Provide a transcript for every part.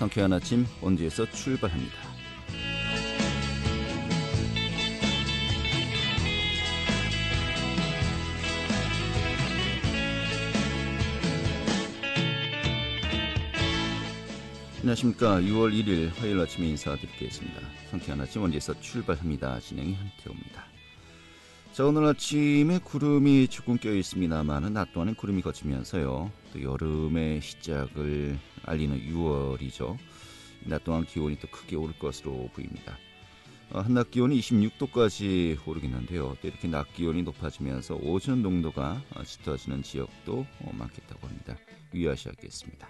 상쾌한 아침 원주에서 출발합니다. 안녕하십니까. 6월 1일 화요일 아침에 인사드리겠습니다. 상쾌한 아침 원주에서 출발합니다. 진행이 한태호입니다. 자, 오늘 아침에 구름이 조금 껴있습니다만 낮 동안은 구름이 걷히면서요. 또 여름의 시작을 알리는 6월이죠. 낮 동안 기온이 또 크게 오를 것으로 보입니다. 한낮 기온이 26도까지 오르겠는데요. 또 이렇게 낮 기온이 높아지면서 오존 농도가 짙어지는 지역도 많겠다고 합니다. 유의하셔야겠습니다.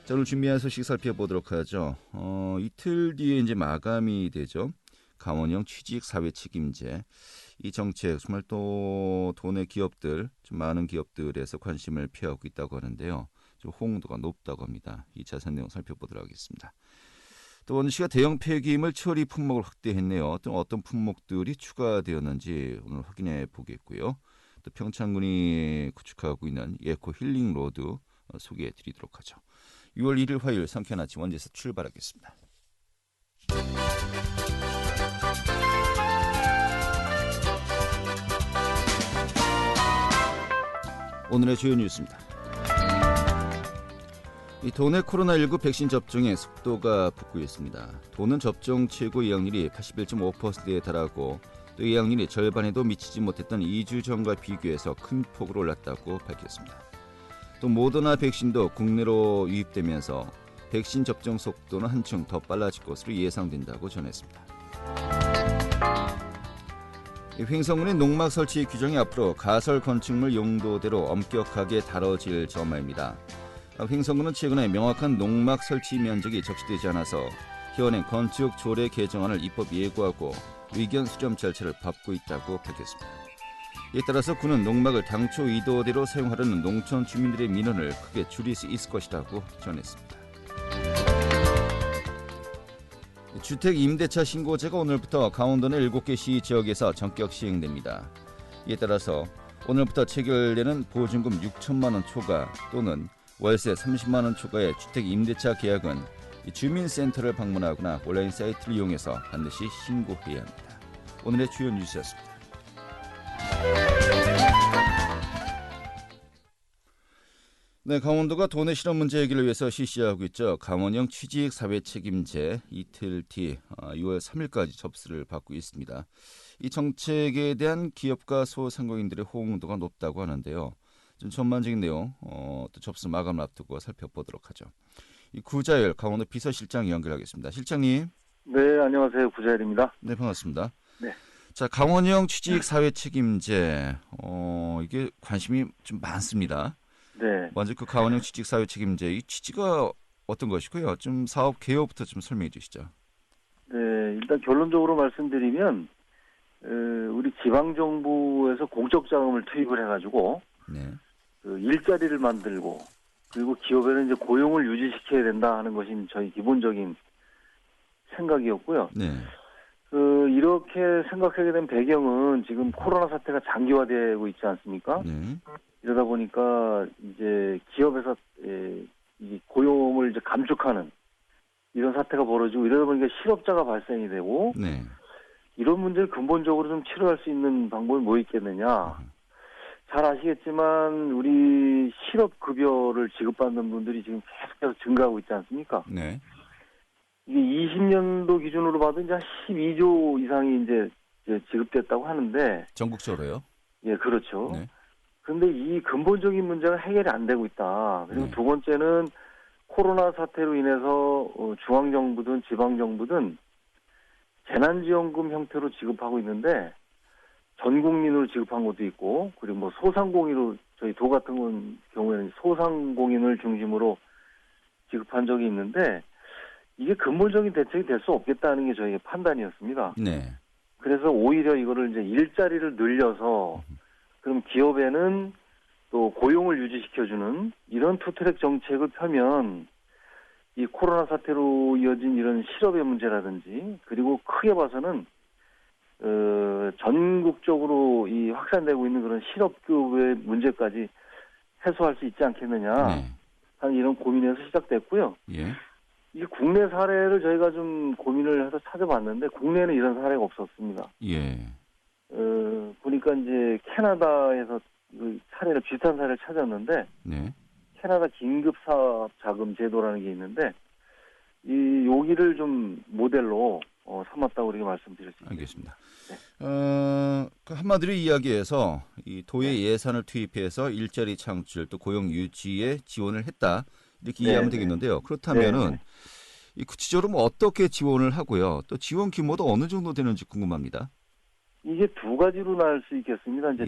자, 오늘 준비한 소식 살펴보도록 하죠. 이틀 뒤에 이제 마감이 되죠. 강원형 취직 사회 책임제. 이 정책 정말 또 돈의 기업들, 좀 많은 기업들에서 관심을 피하고 있다고 하는데요. 좀 호응도가 높다고 합니다. 이 자세한 내용 살펴보도록 하겠습니다. 또 원주시가 대형 폐기물 처리 품목을 확대했네요. 또 어떤 품목들이 추가되었는지 오늘 확인해 보겠고요. 또 평창군이 구축하고 있는 에코 힐링 로드 소개해 드리도록 하죠. 6월 1일 화요일 상쾌한 아침 원주에서 출발하겠습니다. 오늘의 주요 뉴스입니다. 이 도내 코로나19 백신 접종의 속도가 붙고 있습니다. 도는 접종 최고 예약률이 81.5%에 달하고 또 예약률이 절반에도 미치지 못했던 2주 전과 비교해서 큰 폭으로 올랐다고 밝혔습니다. 또 모더나 백신도 국내로 유입되면서 백신 접종 속도는 한층 더 빨라질 것으로 예상된다고 전했습니다. 횡성군의 농막 설치 규정이 앞으로 가설 건축물 용도대로 엄격하게 다뤄질 전망입니다. 횡성군은 최근에 명확한 농막 설치 면적이 적시되지 않아서 현행 건축 조례 개정안을 입법 예고하고 의견 수렴 절차를 밟고 있다고 밝혔습니다. 이에 따라서 군은 농막을 당초 의도대로 사용하려는 농촌 주민들의 민원을 크게 줄일 수 있을 것이라고 전했습니다. 주택 임대차 신고제가 오늘부터 강원도 내 7개 시 지역에서 전격 시행됩니다. 이에 따라서 오늘부터 체결되는 보증금 6천만 원 초과 또는 월세 30만 원 초과의 주택 임대차 계약은 주민센터를 방문하거나 온라인 사이트를 이용해서 반드시 신고해야 합니다. 오늘의 주요 뉴스였습니다. 네, 강원도가 도내 실업 문제 해결을 위해서 실시하고 있죠. 강원형 취직 사회 책임제 이틀 뒤 6월 3일까지 접수를 받고 있습니다. 이 정책에 대한 기업과 소상공인들의 호응도가 높다고 하는데요. 좀 전반적인 내용 또 접수 마감을 앞두고 살펴보도록 하죠. 이 구자열 강원도 비서실장 연결하겠습니다. 실장님. 네, 안녕하세요. 구자열입니다. 네, 반갑습니다. 네. 자, 강원형 취직 사회 책임제 이게 관심이 좀 많습니다. 네. 먼저 그 강원형 취직 사회 책임제 이 취지가 어떤 것이고요? 좀 사업 개요부터 좀 설명해 주시죠. 네, 일단 결론적으로 말씀드리면 우리 지방 정부에서 공적 자금을 투입을 해가지고 네. 그 일자리를 만들고 그리고 기업에는 이제 고용을 유지시켜야 된다 하는 것이 저희 기본적인 생각이었고요. 네. 이렇게 생각하게 된 배경은 지금 코로나 사태가 장기화되고 있지 않습니까? 네. 이러다 보니까 이제 기업에서 이 고용을 이제 감축하는 이런 사태가 벌어지고 이러다 보니까 실업자가 발생이 되고 네. 이런 문제를 근본적으로 좀 치료할 수 있는 방법이 뭐 있겠느냐. 잘 아시겠지만 우리 실업급여를 지급받는 분들이 지금 계속해서 증가하고 있지 않습니까? 네. 이게 20년도 기준으로 봐도 이제 한 12조 이상이 이제 지급됐다고 하는데. 전국적으로요? 예, 그렇죠. 네. 그런데 이 근본적인 문제가 해결이 안 되고 있다. 그리고 네. 두 번째는 코로나 사태로 인해서 중앙정부든 지방정부든 재난지원금 형태로 지급하고 있는데 전 국민으로 지급한 것도 있고 그리고 뭐 소상공인으로 저희 도 같은 경우에는 소상공인을 중심으로 지급한 적이 있는데 이게 근본적인 대책이 될 수 없겠다는 게 저희의 판단이었습니다. 네. 그래서 오히려 이거를 이제 일자리를 늘려서 그럼 기업에는 또 고용을 유지시켜주는 이런 투트랙 정책을 펴면 이 코로나 사태로 이어진 이런 실업의 문제라든지 그리고 크게 봐서는 전국적으로 이 확산되고 있는 그런 실업급의 문제까지 해소할 수 있지 않겠느냐 네. 하는 이런 고민에서 시작됐고요. 예. 이 국내 사례를 저희가 좀 고민을 해서 찾아봤는데 국내에는 이런 사례가 없었습니다. 예. 보니까 이제 캐나다에서 그 사례를 비슷한 사례를 찾았는데 네. 캐나다 긴급 사업 자금 제도라는 게 있는데 여기를 좀 모델로 삼았다고 그렇게 말씀드릴 수 있습니다. 알겠습니다. 네. 그 한마디로 이야기해서 이 도의 예산을 투입해서 일자리 창출 또 고용 유지에 지원을 했다 이렇게 이해하면 되겠는데요. 그렇다면은 이 구체적으로 뭐 어떻게 지원을 하고요. 또 지원 규모도 어느 정도 되는지 궁금합니다. 이게 두 가지로 나눌 수 있겠습니다. 이제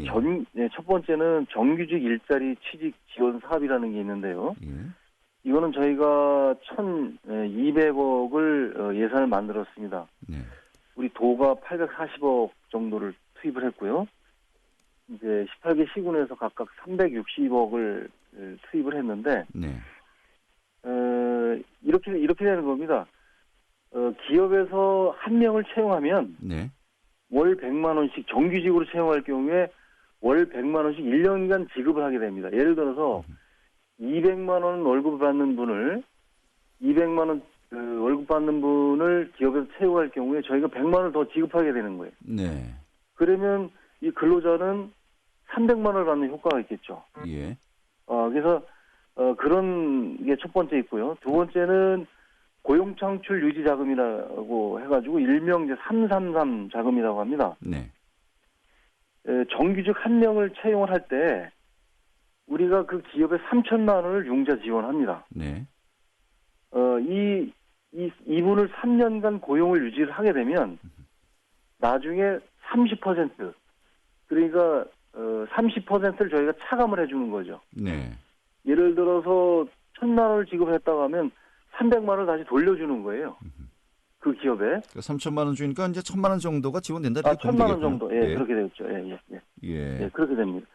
첫 번째는 정규직 일자리 취직 지원 사업이라는 게 있는데요. 예. 이거는 저희가 1,200억을 예산을 만들었습니다. 네. 우리 도가 840억 정도를 투입을 했고요. 이제 18개 시군에서 각각 360억을 투입을 했는데, 네. 이렇게 되는 겁니다. 기업에서 한 명을 채용하면 네. 월 100만 원씩 정규직으로 채용할 경우에 월 100만 원씩 1년간 지급을 하게 됩니다. 예를 들어서 200만 원 월급 받는 분을 200만 원 월급 받는 분을 기업에서 채용할 경우에 저희가 100만 원을 더 지급하게 되는 거예요. 네. 그러면 이 근로자는 300만 원을 받는 효과가 있겠죠. 예. 그래서 그런 게 첫 번째 있고요. 두 번째는 고용창출 유지 자금이라고 해가지고 일명 이제 333 자금이라고 합니다. 네. 정규직 한 명을 채용을 할 때 우리가 그 기업에 3천만 원을 융자 지원합니다. 네. 이분을 3년간 고용을 유지를 하게 되면 나중에 30% 그러니까 30%를 저희가 차감을 해주는 거죠. 네. 예를 들어서 1,000만 원을 지급했다고 하면 300만 원을 다시 돌려주는 거예요. 그 기업에. 그러니까 3천만 원 주니까 이제 1,000만 원 정도가 지원된다. 1,000만 원 정도. 예, 예. 그렇게 되겠죠. 예. 예. 그렇게 됩니다.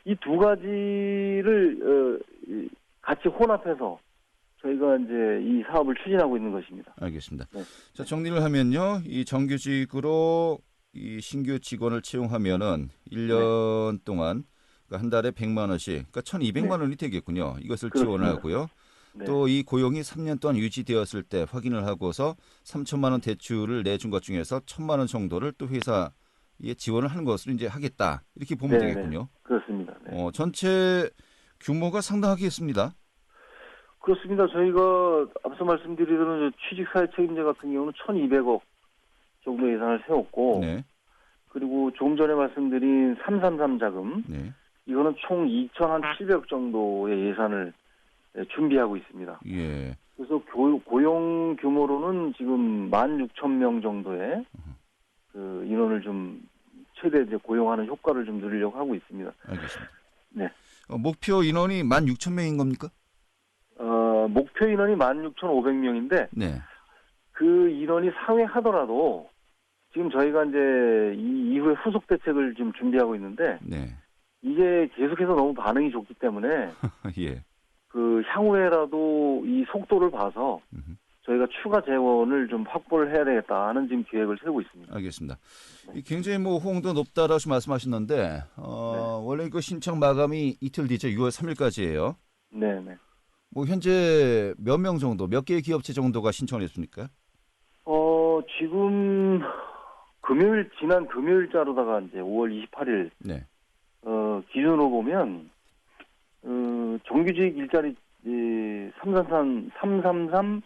이 두 가지를 같이 혼합해서 저희가 이제 이 사업을 추진하고 있는 것입니다. 알겠습니다. 네. 자, 정리를 하면요. 이 정규직으로 이 신규 직원을 채용하면은 1년 동안 그러니까 한 달에 100만 원씩, 그러니까 1,200만 원이 되겠군요. 이것을 그렇습니다. 지원을 하고요. 네. 또 이 고용이 3년 동안 유지되었을 때 확인을 하고서 3천만 원 대출을 내준 것 중에서 1,000만 원 정도를 또 회사에 지원을 하는 것으로 이제 하겠다. 이렇게 보면 네, 되겠군요. 그렇습니다. 네. 전체 규모가 상당하겠습니다. 그렇습니다. 저희가 앞서 말씀드리던 취직사회 책임제 같은 경우는 1,200억 정도 예산을 세웠고, 네. 그리고 조금 전에 말씀드린 333 자금, 네. 이거는 총 2,700억 정도의 예산을 준비하고 있습니다. 예. 그래서 고용 규모로는 지금 16,000명 정도의 그 인원을 좀 최대 이제 고용하는 효과를 좀 누리려고 하고 있습니다. 알겠습니다. 네. 목표 인원이 16,000명인 겁니까? 목표 인원이 16,500명인데 네. 그 인원이 상회하더라도 지금 저희가 이제 이후에 후속 대책을 지금 준비하고 있는데 네. 이게 계속해서 너무 반응이 좋기 때문에 예. 그 향후에라도 이 속도를 봐서 저희가 추가 재원을 좀 확보를 해야 되겠다 하는 지금 계획을 세우고 있습니다. 알겠습니다. 굉장히 뭐 호응도 높다라고 말씀하셨는데 원래 그 신청 마감이 이틀 뒤죠. 6월 3일까지예요. 네네. 뭐 현재 몇 명 정도, 몇 개의 기업체 정도가 신청을 했습니까? 지금 지난 금요일자로다가 이제 5월 28일 네. 기준으로 보면 정규직 일자리 333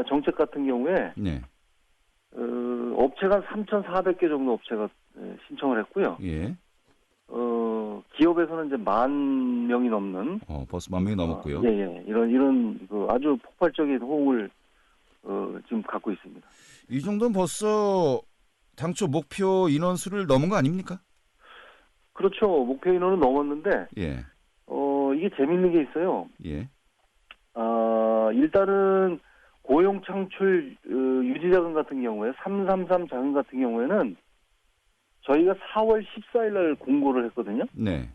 정책 같은 경우에 네. 업체가 3,400개 정도 업체가 신청을 했고요. 예. 기업에서는 이제 10,000명이 넘는 벌써 10,000명이 넘었고요. 예. 이런 그 아주 폭발적인 호응을 지금 갖고 있습니다. 이 정도는 벌써 당초 목표 인원수를 넘은 거 아닙니까? 그렇죠. 목표 인원은 넘었는데 예. 이게 재밌는 게 있어요. 예. 일단은 고용 창출 유지 자금 같은 경우에 333 자금 같은 경우에는 저희가 4월 14일 날 공고를 했거든요. 네.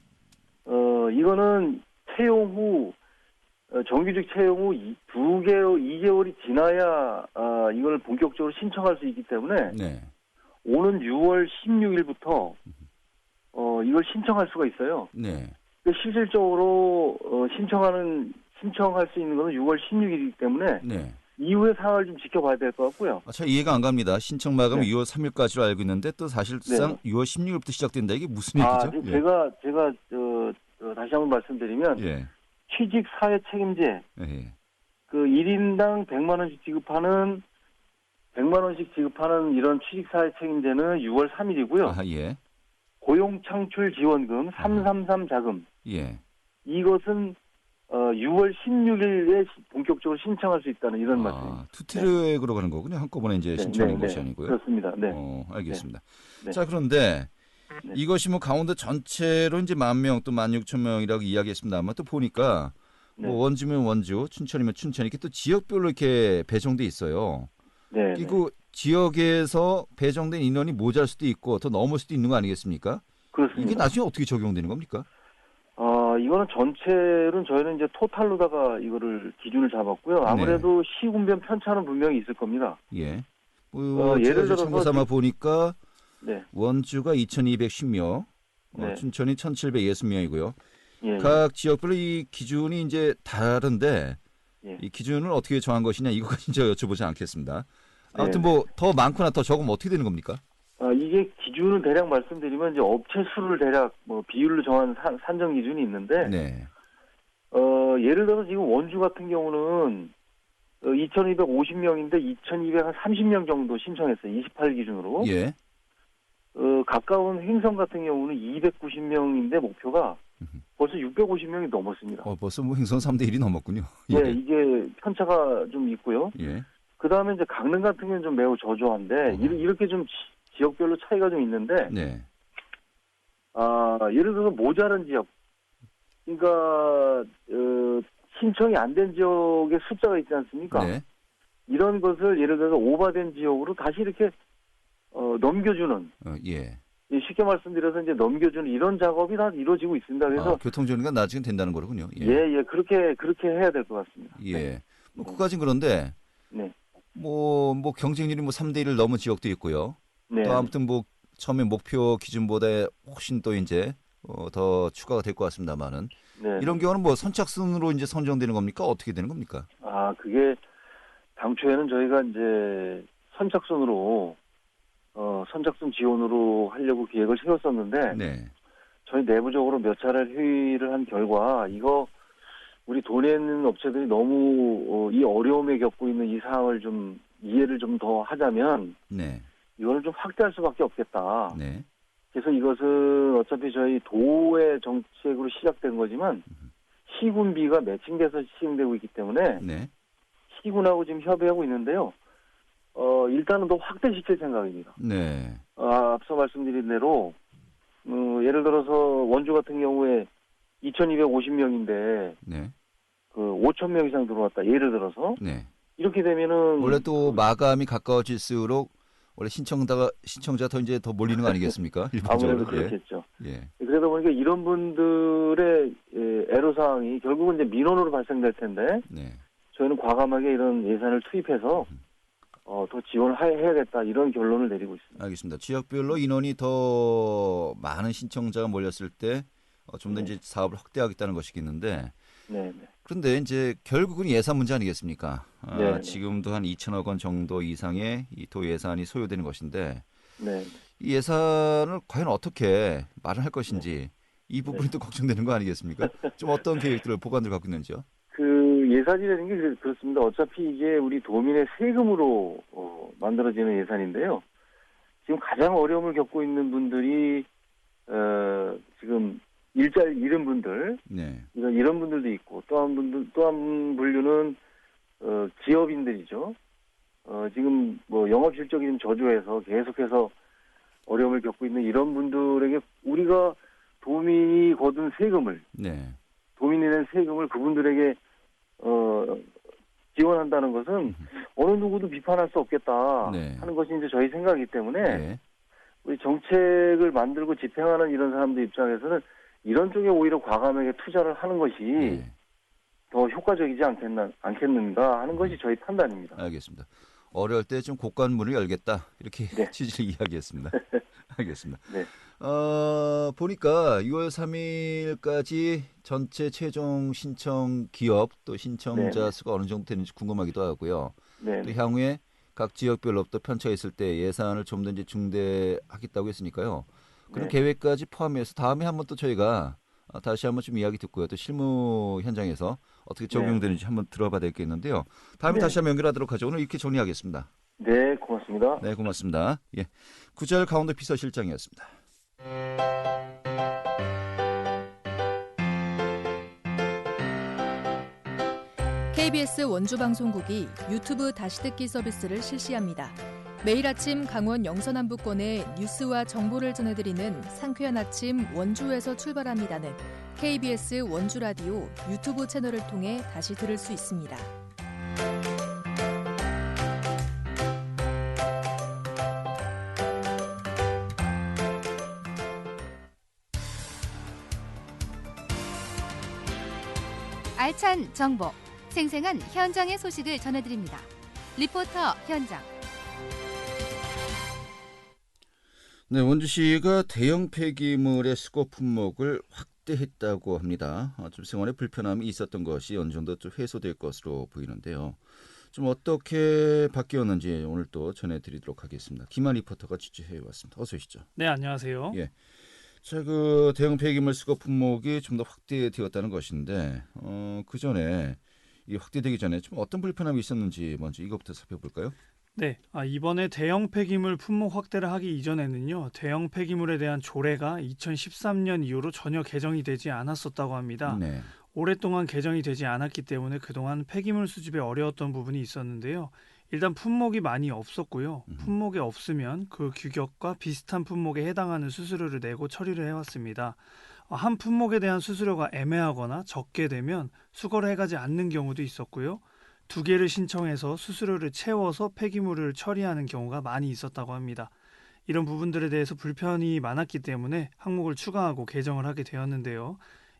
이거는 채용 후 정규직 채용 후 2개월이 지나야 이걸 본격적으로 신청할 수 있기 때문에 네. 오는 6월 16일부터 이걸 신청할 수가 있어요. 네. 실질적으로 신청할 수 있는 것은 6월 16일이기 때문에 네. 이후의 상황을 좀 지켜봐야 될 것 같고요. 잘 이해가 안 갑니다. 신청 마감이 네. 6월 3일까지로 알고 있는데 또 사실상 네. 6월 16일부터 시작된다. 이게 무슨 얘기죠? 지금 예. 제가 다시 한번 말씀드리면 예. 취직 사회 책임제 예. 그 1인당 100만 원씩 지급하는 100만 원씩 지급하는 이런 취직 사회 책임제는 6월 3일이고요. 아, 예. 고용 창출 지원금 333 자금 예. 이것은 6월 16일에 본격적으로 신청할 수 있다는 이런 말씀입니다. 투트랙으로 가는 거군요. 한꺼번에 이제 신청하는 것이 아니고요. 그렇습니다. 네. 알겠습니다. 네. 자, 그런데 네. 이것이 뭐 강원도 전체로 이제 10,000명 또 16,000명이라고 이야기했습니다만 또 보니까 네. 뭐 원주면 원주, 춘천이면 춘천 이렇게 또 지역별로 이렇게 배정돼 있어요. 네. 그리고 지역에서 배정된 인원이 모자랄 수도 있고 더 넘을 수도 있는 거 아니겠습니까? 그렇습니다. 이게 나중에 어떻게 적용되는 겁니까? 이거는 전체는 저희는 이제 토탈로다가 이거를 기준을 잡았고요. 아무래도 시군별 편차는 분명히 있을 겁니다. 예. 예를 들어서 참고 삼아 보니까 네. 원주가 2,210명, 네. 춘천이 1,760명이고요. 예. 각 지역별로 이 기준이 이제 다른데 예. 이 기준을 어떻게 정한 것이냐 이거까지 이제 여쭤보지 않겠습니다. 아무튼 네. 뭐 더 많거나 더 적으면 어떻게 되는 겁니까? 이게 기준을 대략 말씀드리면 이제 업체 수를 대략 뭐 비율로 정한 산정 기준이 있는데 네. 예를 들어서 지금 원주 같은 경우는 2,250명인데 2,230명 정도 신청했어요. 28 기준으로. 예. 가까운 횡성 같은 경우는 290명인데 목표가 벌써 650명이 넘었습니다. 벌써 뭐 행성 3대 1이 넘었군요. 예, 이게 편차가 좀 있고요. 예. 그 다음에 이제 강릉 같은 경우는 좀 매우 저조한데 이렇게 좀 지역별로 차이가 좀 있는데 네. 예를 들어서 모자란 지역, 그러니까 신청이 안 된 지역의 숫자가 있지 않습니까? 네. 이런 것을 예를 들어서 오바된 지역으로 다시 이렇게 넘겨주는. 예. 쉽게 말씀드려서 이제 넘겨주는 이런 작업이 다 이루어지고 있습니다. 그래서 교통정리가 나중에 된다는 거로군요. 예, 그렇게 해야 될 것 같습니다. 예. 뭐 그까진 그런데 네. 뭐 경쟁률이 뭐 3대 1을 넘은 지역도 있고요. 네. 또 아무튼 뭐 처음에 목표 기준보다 훨씬 또 이제 더 추가가 될 것 같습니다만은 네. 이런 경우는 뭐 선착순으로 이제 선정되는 겁니까? 어떻게 되는 겁니까? 그게 당초에는 저희가 이제 선착순 지원으로 하려고 계획을 세웠었는데 네. 저희 내부적으로 몇 차례 회의를 한 결과 이거 우리 돈 내는 업체들이 너무 이 어려움에 겪고 있는 이 상황을 좀 이해를 좀 더 하자면 네. 이거를 좀 확대할 수밖에 없겠다. 네. 그래서 이것은 어차피 저희 도의 정책으로 시작된 거지만 시군비가 매칭돼서 시행되고 있기 때문에 네. 시군하고 지금 협의하고 있는데요. 일단은 더 확대시킬 생각입니다. 네. 앞서 말씀드린 대로 예를 들어서 원주 같은 경우에 2,250명인데 네. 5,000명 이상 들어왔다. 예를 들어서 네. 이렇게 되면은 원래 또 마감이 가까워질수록 원래 신청자 더 몰리는 거 아니겠습니까? 일반적으로. 아무래도 그렇겠죠. 예. 그러다 보니까 이런 분들의 애로사항이 결국은 이제 민원으로 발생될 텐데 네. 저희는 과감하게 이런 예산을 투입해서 더 지원을 해야겠다 이런 결론을 내리고 있습니다. 알겠습니다. 지역별로 인원이 더 많은 신청자가 몰렸을 때 좀 더 네. 이제 사업을 확대하겠다는 것이겠는데 네. 그런데 이제 결국은 예산 문제 아니겠습니까? 네. 지금도 한 2천억 원 정도 이상의 이 도 예산이 소요되는 것인데 네. 이 예산을 과연 어떻게 마련할 것인지 이 부분이 네. 또 걱정되는 거 아니겠습니까? 좀 어떤 계획들을 보관들 갖고 있는지요? 그 예산이라는 게 그렇습니다. 어차피 이게 우리 도민의 세금으로 만들어지는 예산인데요. 지금 가장 어려움을 겪고 있는 분들이 지금 일자리 잃은 분들, 네. 이런 분들도 있고 또 한 분류는 기업인들이죠. 지금 뭐 영업 실적이 좀 저조해서 계속해서 어려움을 겪고 있는 이런 분들에게 우리가 도민이 거둔 세금을 네. 도민이 낸 세금을 그분들에게 지원한다는 것은 어느 누구도 비판할 수 없겠다 네. 하는 것이 이제 저희 생각이기 때문에 네. 우리 정책을 만들고 집행하는 이런 사람들 입장에서는 이런 쪽에 오히려 과감하게 투자를 하는 것이 네. 더 효과적이지 않겠는가 하는 것이 저희 판단입니다. 알겠습니다. 어려울 때 좀 곡간문을 열겠다 이렇게 네. 취지를 이야기했습니다. 알겠습니다. 네. 보니까 6월 3일까지 전체 최종 신청 기업 또 신청자 네. 수가 어느 정도 되는지 궁금하기도 하고요. 네. 또 향후에 각 지역별로 또 편차 있을 때 예산을 좀 더 이제 중대하겠다고 했으니까요. 그런 네. 계획까지 포함해서 다음에 한번 또 저희가 다시 한번 좀 이야기 듣고요. 또 실무 현장에서 어떻게 네. 적용되는지 한번 들어봐야 되겠는데요. 다음에 네. 다시 한번 연결하도록 하죠. 오늘 이렇게 정리하겠습니다. 네, 고맙습니다. 네, 고맙습니다. 예, 구절 강원도 비서실장이었습니다. KBS 원주방송국이 유튜브 다시 듣기 서비스를 실시합니다. 매일 아침 강원 영서남부권의 뉴스와 정보를 전해드리는 상쾌한 아침 원주에서 출발합니다는 KBS 원주라디오 유튜브 채널을 통해 다시 들을 수 있습니다. 알찬 정보, 생생한 현장의 소식을 전해드립니다. 리포터 현장. 네, 원주시가 대형 폐기물의 수거 품목을 확대했다고 합니다. 좀 생활에 불편함이 있었던 것이 어느 정도 좀 해소될 것으로 보이는데요. 좀 어떻게 바뀌었는지 오늘 또 전해드리도록 하겠습니다. 김한 리포터가 취재해 왔습니다. 어서 오시죠. 네, 안녕하세요. 예. 자, 그 대형 폐기물 수거 품목이 좀 더 확대되었다는 것인데, 그 전에 이 확대되기 전에 좀 어떤 불편함이 있었는지 먼저 이것부터 살펴볼까요? 네, 이번에 대형 폐기물 품목 확대를 하기 이전에는요, 대형 폐기물에 대한 조례가 2013년 이후로 전혀 개정이 되지 않았었다고 합니다. 네. 오랫동안 개정이 되지 않았기 때문에 그동안 폐기물 수집에 어려웠던 부분이 있었는데요. 일단 품목이 많이 없었고요. 품목이 없으면 그 규격과 비슷한 품목에 해당하는 수수료를 내고 처리를 해왔습니다. 한 품목에 대한 수수료가 애매하거나 적게 되면 수거를 해가지 않는 경우도 있었고요. 2개를 신청해서 수수료를 채워서 폐기물을 처리하는 경우가 많이 있었다고 합니다. 이런 부분들에 대해서 불편이 많았기 때문에 항목을 추가하고 개정을 하게 되었는데요.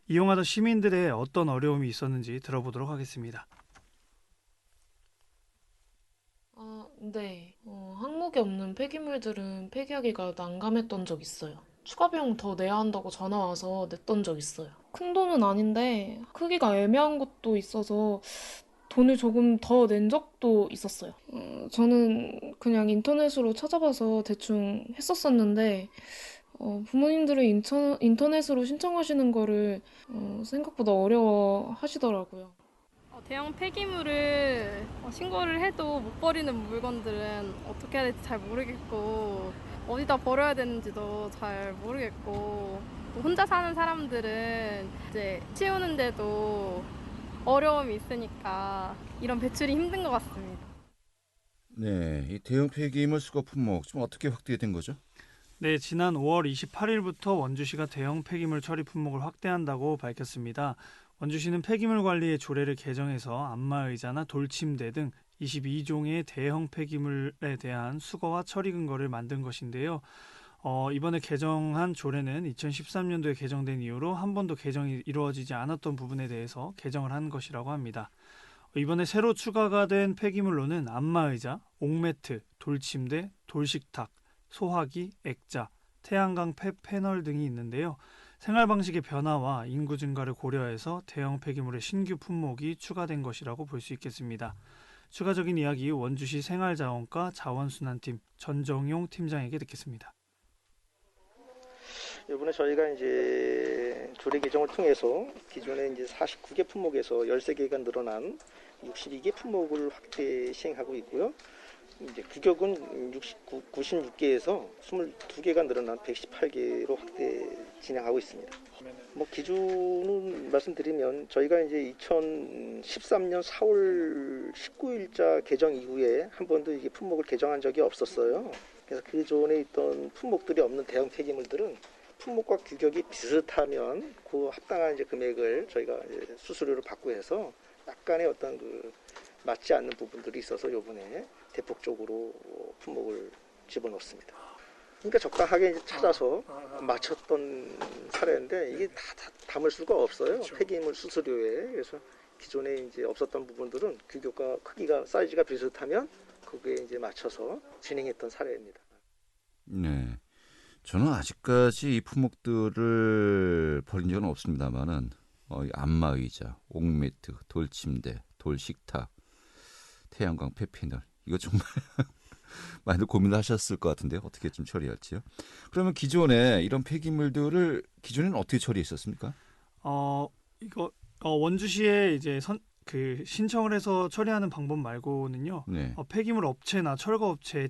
이용하던 시민들의 어떤 어려움이 있었는지 들어보도록 하겠습니다. 네. 항목이 없는 폐기물들은 폐기하기가 난감했던 적 있어요. 추가 비용 더 내야 한다고 전화 와서 냈던 적 있어요. 큰 돈은 아닌데 크기가 애매한 것도 있어서 돈을 조금 더 낸 적도 있었어요. 저는 그냥 인터넷으로 찾아봐서 대충 했었었는데 부모님들은 인터넷으로 신청하시는 거를 생각보다 어려워 하시더라고요. 대형 폐기물을 신고를 해도 못 버리는 물건들은 어떻게 해야 될지 잘 모르겠고 어디다 버려야 되는지도 잘 모르겠고 또 혼자 사는 사람들은 이제 치우는데도 어려움이 있으니까 이런 배출이 힘든 것 같습니다. 네, 이 대형 폐기물 수거 품목 좀 어떻게 확대된 거죠? 네, 지난 5월 28일부터 원주시가 대형 폐기물 처리 품목을 확대한다고 밝혔습니다. 원주시는 폐기물 관리의 조례를 개정해서 안마의자나 돌침대 등 22종의 대형 폐기물에 대한 수거와 처리 근거를 만든 것인데요. 이번에 개정한 조례는 2013년도에 개정된 이후로 한 번도 개정이 이루어지지 않았던 부분에 대해서 개정을 한 것이라고 합니다. 이번에 새로 추가가 된 폐기물로는 안마의자, 옥매트, 돌침대, 돌식탁, 소화기, 액자, 태양광 패널 등이 있는데요. 생활 방식의 변화와 인구 증가를 고려해서 대형 폐기물의 신규 품목이 추가된 것이라고 볼 수 있겠습니다. 추가적인 이야기 원주시 생활자원과 자원순환팀 전정용 팀장에게 듣겠습니다. 이번에 저희가 이제 조례 개정을 통해서 기존에 이제 49개 품목에서 13개가 늘어난 62개 품목을 확대 시행하고 있고요. 이제 규격은 96개에서 22개가 늘어난 118개로 확대 진행하고 있습니다. 기준은 말씀드리면 저희가 이제 2013년 4월 19일자 개정 이후에 한 번도 이게 품목을 개정한 적이 없었어요. 그래서 그 전에 있던 품목들이 없는 대형 폐기물들은 품목과 규격이 비슷하면 그 합당한 이제 금액을 저희가 이제 수수료를 받고 해서 약간의 어떤 그 맞지 않는 부분들이 있어서 이번에 대폭적으로 품목을 집어넣습니다. 그러니까 적당하게 이제 찾아서 맞췄던 사례인데 이게 다 담을 수가 없어요. 그렇죠. 폐기물 수수료에. 그래서 기존에 이제 없었던 부분들은 규격과 크기가 사이즈가 비슷하면 거기에 이제 맞춰서 진행했던 사례입니다. 네. 저는 아직까지 이 품목들을 버린 적은 없습니다만은 안마의자, 옥매트, 돌침대, 돌식탁 태양광 폐패널. 이거 정말 많이들 고민을 하셨을 것 같은데요. 어떻게 좀 처리할지요? 그러면 기존에 이런 폐기물들을 기존에는 어떻게 처리했었습니까? 이거 원주시에 이제 그 신청을 해서 처리하는 방법 말고는요. 네. 폐기물 업체나 철거 업체에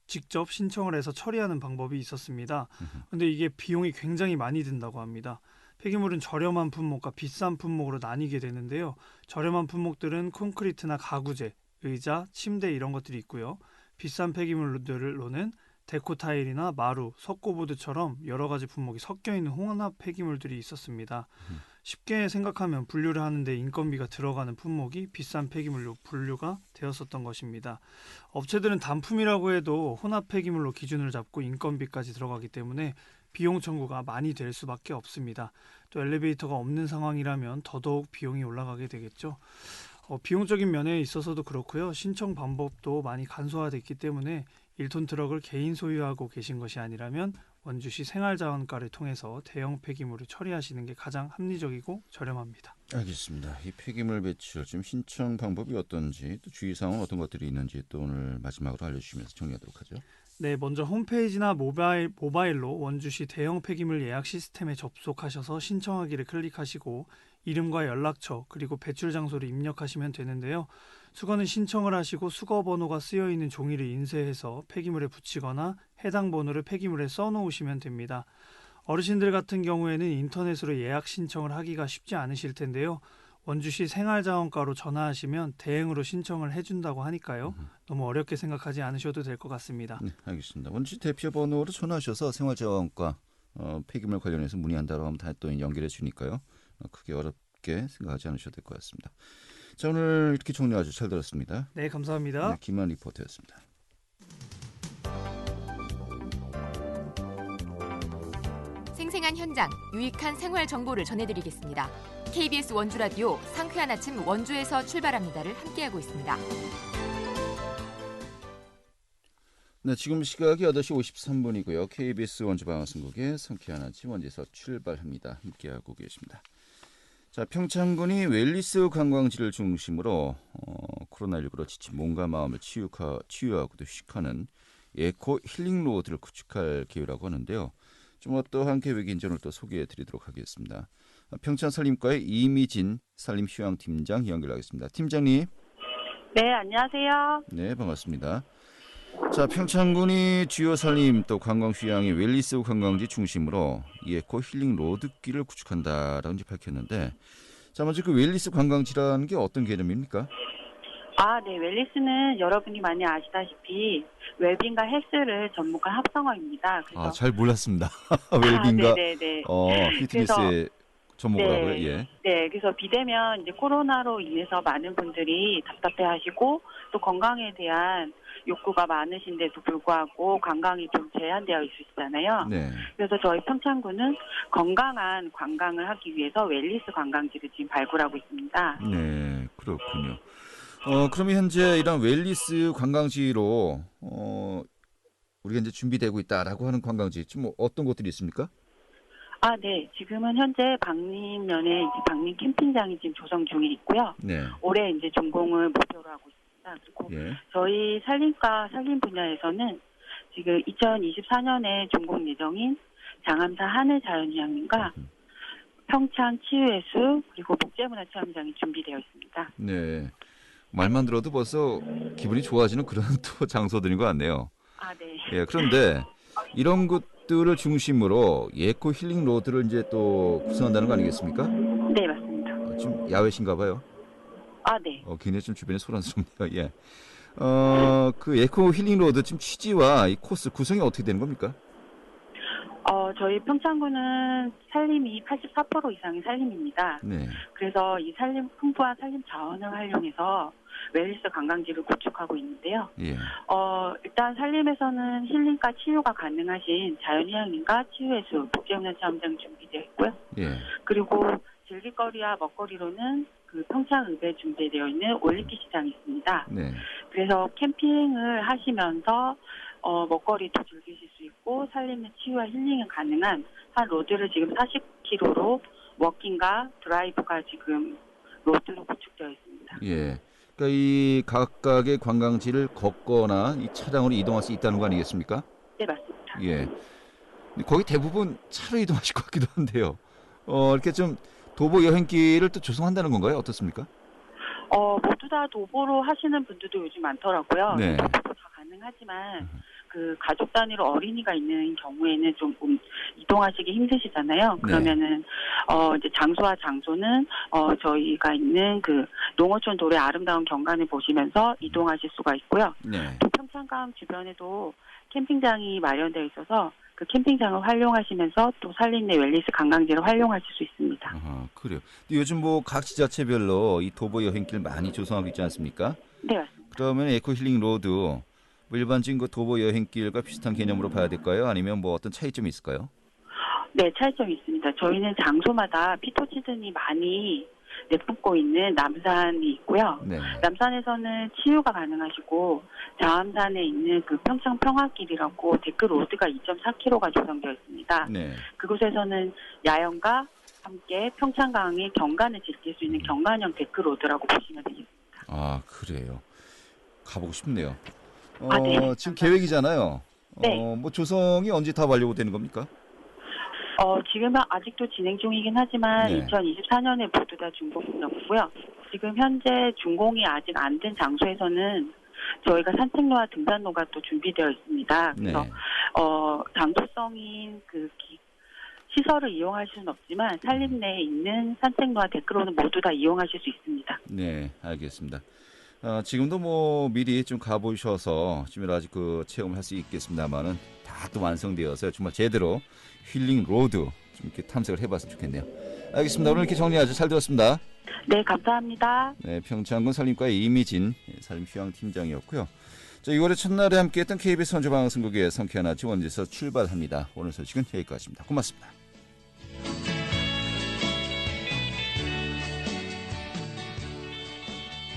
직접 신청을 해서 처리하는 방법이 있었습니다. 그런데 이게 비용이 굉장히 많이 든다고 합니다. 폐기물은 저렴한 품목과 비싼 품목으로 나뉘게 되는데요. 저렴한 품목들은 콘크리트나 가구재, 의자, 침대 이런 것들이 있고요. 비싼 폐기물로는 데코 타일이나 마루, 석고보드처럼 여러 가지 품목이 섞여 있는 혼합 폐기물들이 있었습니다. 쉽게 생각하면 분류를 하는데 인건비가 들어가는 품목이 비싼 폐기물로 분류가 되었었던 것입니다. 업체들은 단품이라고 해도 혼합 폐기물로 기준을 잡고 인건비까지 들어가기 때문에 비용 청구가 많이 될 수밖에 없습니다. 또 엘리베이터가 없는 상황이라면 더더욱 비용이 올라가게 되겠죠. 비용적인 면에 있어서도 그렇고요. 신청 방법도 많이 간소화됐기 때문에 1톤 트럭을 개인 소유하고 계신 것이 아니라면 원주시 생활자원과를 통해서 대형 폐기물을 처리하시는 게 가장 합리적이고 저렴합니다. 알겠습니다. 이 폐기물 배출 지금 신청 방법이 어떤지 또 주의사항은 어떤 것들이 있는지 또 오늘 마지막으로 알려주시면서 정리하도록 하죠. 네, 먼저 홈페이지나 모바일로 원주시 대형 폐기물 예약 시스템에 접속하셔서 신청하기를 클릭하시고 이름과 연락처 그리고 배출 장소를 입력하시면 되는데요. 수거는 신청을 하시고 수거 번호가 쓰여있는 종이를 인쇄해서 폐기물에 붙이거나 해당 번호를 폐기물에 써놓으시면 됩니다. 어르신들 같은 경우에는 인터넷으로 예약 신청을 하기가 쉽지 않으실 텐데요. 원주시 생활자원과로 전화하시면 대행으로 신청을 해준다고 하니까요. 너무 어렵게 생각하지 않으셔도 될 것 같습니다. 네, 알겠습니다. 원주시 대표 번호로 전화하셔서 생활자원과 폐기물 관련해서 문의한다고 하면 다 또 연결해 주니까요. 크게 어렵게 생각하지 않으셔도 될 것 같습니다. 자, 오늘 이렇게 정리 아주 잘 들었습니다. 네, 감사합니다. 네, 김한 리포터였습니다. 생생한 현장, 유익한 생활 정보를 전해드리겠습니다. KBS 원주 라디오 상쾌한 아침 원주에서 출발합니다를 함께하고 있습니다. 네, 지금 시각이 8시 53분이고요. KBS 원주 방송국의 상쾌한 아침 원주에서 출발합니다. 함께하고 계십니다. 자, 평창군이 웰리스 관광지를 중심으로 코로나19로 지친 몸과 마음을 치유하고도 휴식하는 에코 힐링 로드를 구축할 계획이라고 하는데요. 좀 어떠한 계획인지 오늘 또 소개해드리도록 하겠습니다. 평창 산림과의 이미진 산림휴양팀장 연결하겠습니다. 팀장님. 네, 안녕하세요. 네, 반갑습니다. 자, 평창군이 주요 산림 또 관광휴양의 웰리스 관광지 중심으로 에코 힐링 로드길을 구축한다라고 이제 밝혔는데, 자, 먼저 그 웰리스 관광지라는 게 어떤 개념입니까? 네, 웰리스는 여러분이 많이 아시다시피 웰빙과 헬스를 접목한 합성어입니다. 그래서 잘 몰랐습니다. 웰빙과 네네네. 피트니스의 접목을 하고요. 예. 네, 그래서 비대면 이제 코로나로 인해서 많은 분들이 답답해하시고 또 건강에 대한 욕구가 많으신데도 불구하고 관광이 좀 제한되어 있으시잖아요. 네. 그래서 저희 평창군은 건강한 관광을 하기 위해서 웰리스 관광지를 지금 발굴하고 있습니다. 네, 그렇군요. 그러면 현재 이런 웰리스 관광지로 우리가 이제 준비되고 있다라고 하는 관광지 좀 어떤 곳들이 있습니까? 네. 지금은 현재 방림면에 방림 캠핑장이 지금 조성 중에 있고요. 네. 올해 이제 준공을 목표로 하고 있습니다. 그리고 예. 저희 산림과 산림 분야에서는 지금 2024년에 준공 예정인 장암사 하늘자연휴양림과 평창 치유해수 그리고 목재문화체험장이 준비되어 있습니다. 네. 말만 들어도 벌써 기분이 좋아지는 그런 또 장소들인 것 같네요. 네. 예, 그런데 이런 것들을 중심으로 에코 힐링 로드를 이제 또 구성한다는 거 아니겠습니까? 네, 맞습니다. 좀 야외신가 봐요. 네. 굉장히 좀 주변에 소란스럽네요. 예. 그 에코 힐링 로드 지금 취지와 이 코스 구성이 어떻게 되는 겁니까? 저희 평창군은 산림이 84% 이상의 산림입니다. 네. 그래서 이 풍부한 산림 자원을 활용해서 웰리스 관광지를 구축하고 있는데요. 예. 일단 산림에서는 힐링과 치유가 가능하신 자연휴양림과 치유해수, 목재문화체험장 준비되어 있고요. 예. 그리고 즐길거리와 먹거리로는 그 평창읍에 준비되어 있는 올림픽 시장이 있습니다. 네. 그래서 캠핑을 하시면서 먹거리도 즐기실 수 있고 산림의 치유와 힐링이 가능한 한 로드를 지금 40km로 워킹과 드라이브가 지금 로드로 구축되어 있습니다. 예. 그러니까 그러니까 이 각각의 관광지를 걷거나 이 차량으로 이동할 수 있다는 거 아니겠습니까? 네, 맞습니다. 예. 거의 대부분 차로 이동하실 것 같기도 한데요. 이렇게 좀 도보 여행길을 또 조성한다는 건가요? 어떻습니까? 모두 다 도보로 하시는 분들도 요즘 많더라고요. 네. 도보도 다 가능하지만 그 가족 단위로 어린이가 있는 경우에는 좀 이동하시기 힘드시잖아요. 그러면은 이제 장소와 장소는 저희가 있는 그 농어촌 돌의 아름다운 경관을 보시면서 이동하실 수가 있고요. 네. 또 평창강 주변에도 캠핑장이 마련되어 있어서 그 캠핑장을 활용하시면서 또 산림내 웰니스 관광지를 활용하실 수 있습니다. 그래요. 근데 요즘 뭐 각 지자체별로 이 도보 여행길 많이 조성하고 있지 않습니까? 네, 맞습니다. 그러면 에코힐링 로드 뭐 일반적인 그 도보 여행길과 비슷한 개념으로 봐야 될까요? 아니면 뭐 어떤 차이점이 있을까요? 네, 차이점이 있습니다. 저희는 장소마다 피토치든이 많이 내뿜고 있는 남산이 있고요. 네. 남산에서는 치유가 가능하시고 자암산에 있는 그 평창 평화길이라고 데크 로드가 2.4km가 조성되어 있습니다. 네. 그곳에서는 야영과 함께 평창강의 경관을 즐길 수 있는 경관형 데크 로드라고 보시면 되겠습니다. 아, 그래요. 가보고 싶네요. 네. 지금 계획이잖아요. 네. 뭐 조성이 언제 다 완료되는 겁니까? 지금은 아직도 진행 중이긴 하지만 네. 2024년에 모두 다 준공이 없고요. 지금 현재 준공이 아직 안 된 장소에서는 저희가 산책로와 등산로가 또 준비되어 있습니다. 그래서 네. 장소성인 그 시설을 이용할 수는 없지만 산림 내에 있는 산책로와 데크로는 모두 다 이용하실 수 있습니다. 네, 알겠습니다. 지금도 뭐 미리 좀 가보셔서 지금 아직 그 체험을 할 수 있겠습니다만은 다 또 완성되어서 정말 제대로 힐링 로드 좀 이렇게 탐색을 해봤으면 좋겠네요. 알겠습니다. 오늘 이렇게 정리 아주 잘 들었습니다. 네, 감사합니다. 네, 평창군 산림과의 이미진 산림휴양팀장이었고요. 자, 6월의 첫날에 함께했던 KBS 원주방송국의 성쾌한 아침 원주에서 출발합니다. 오늘 소식은 여기까지입니다. 고맙습니다.